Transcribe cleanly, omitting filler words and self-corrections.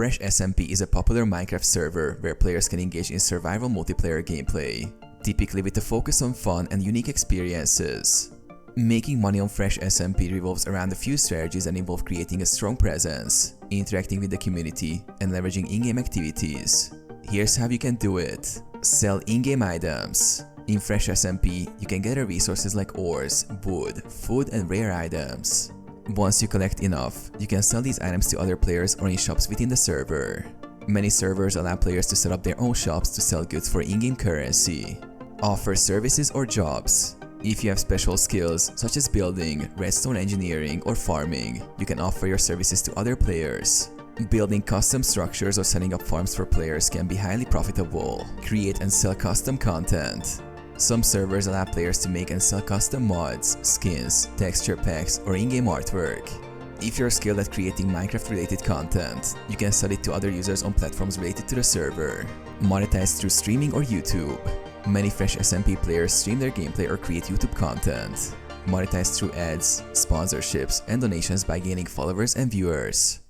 Fresh SMP is a popular Minecraft server where players can engage in survival multiplayer gameplay, typically with a focus on fun and unique experiences. Making money on Fresh SMP revolves around a few strategies that involve creating a strong presence, interacting with the community, and leveraging in-game activities. Here's how you can do it. Sell in-game items. In Fresh SMP, you can gather resources like ores, wood, food, and rare items. Once you collect enough, you can sell these items to other players or in shops within the server. Many servers allow players to set up their own shops to sell goods for in-game currency. Offer services or jobs. If you have special skills such as building, redstone engineering, or farming, you can offer your services to other players. Building custom structures or setting up farms for players can be highly profitable. Create and sell custom content. Some servers allow players to make and sell custom mods, skins, texture packs, or in-game artwork. If you're skilled at creating Minecraft-related content, you can sell it to other users on platforms related to the server. Monetize through streaming or YouTube. Many Fresh SMP players stream their gameplay or create YouTube content. Monetize through ads, sponsorships, and donations by gaining followers and viewers.